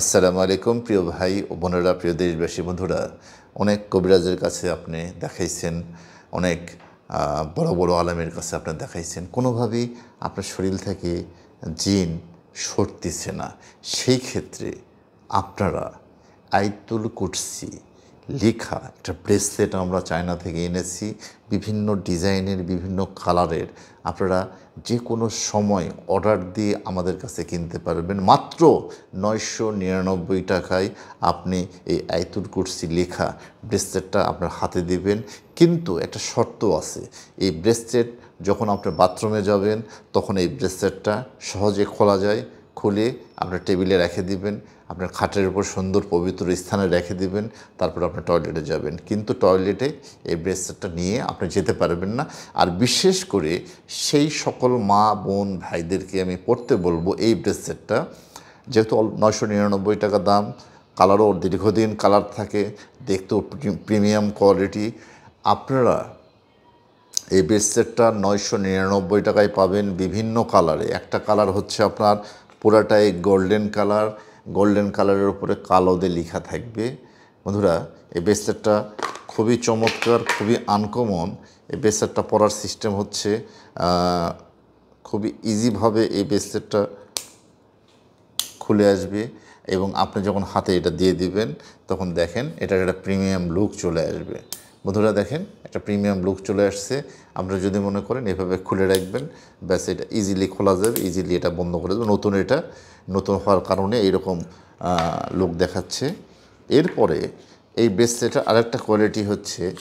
আসসালামু আলাইকুম প্রিয় ভাই ও বোনেরা, প্রিয় দেশবাসী বন্ধুরা। অনেক কবিরাজের কাছে আপনি দেখাইছেন, অনেক বড় বড় আলেমের কাছে আপনি দেখাইছেন, কোনোভাবেই আপনার শরীর থেকে জিন সরতেছে না। সেই ক্ষেত্রে আপনারা আয়াতুল কুরসি লেখা একটা ব্রেসলেট আমরা চায়না থেকে এনেছি, বিভিন্ন ডিজাইনের, বিভিন্ন কালারের। আপনারা যে কোনো সময় অর্ডার দিয়ে আমাদের কাছে কিনতে পারবেন। মাত্র 999 টাকায় আপনি এই আয়াতুল কুরসি লেখা ব্রেসলেটটা আপনার হাতে দিবেন। কিন্তু একটা শর্ত আছে, এই ব্রেসলেট যখন আপনি বাথরুমে যাবেন তখন এই ব্রেসলেটটা সহজে খোলা যায়। খুলে আপনার টেবিলে রেখে দিবেন, আপনার খাটের উপর সুন্দর পবিত্র স্থানে রেখে দিবেন, তারপর আপনি টয়লেটে যাবেন। কিন্তু টয়লেটে এই ব্রেসলেটটা নিয়ে আপনি যেতে পারবেন না। আর বিশেষ করে সেই সকল মা বোন ভাইদেরকে আমি পড়তে বলবো, এই ব্রেসলেটটা যেহেতু 999 টাকা দাম, কালারও দীর্ঘদিন কালার থাকে, দেখতেও প্রিমিয়াম কোয়ালিটি। আপনারা এই ব্রেসলেটটা 999 টাকায় পাবেন বিভিন্ন কালারে। একটা কালার হচ্ছে আপনার পুরাটাই গোল্ডেন কালার, গোল্ডেন কালারের উপরে কালো দিয়ে লেখা থাকবে। বন্ধুরা, এই ব্রেসলেটটা খুবই চমৎকার, খুবই আনকমন। এই ব্রেসলেটটা পরার সিস্টেম হচ্ছে খুবই ইজিভাবে এই ব্রেসলেটটা খুলে আসবে এবং আপনি যখন হাতে এটা দিয়ে দিবেন তখন দেখেন এটার একটা প্রিমিয়াম লুক চলে আসবে। বন্ধুরা দেখেন, একটা প্রিমিয়াম লুক চলে আসছে। আপনারা যদি মনে করেন এভাবে খুলে রাখবেন, ব্যাস এটা ইজিলি খোলা যাবে, ইজিলি এটা বন্ধ করে দেবে। এটা নতুন হওয়ার কারণে এইরকম লুক দেখাচ্ছে। এরপরে এই ব্রেসলেটের আরেকটা কোয়ালিটি হচ্ছে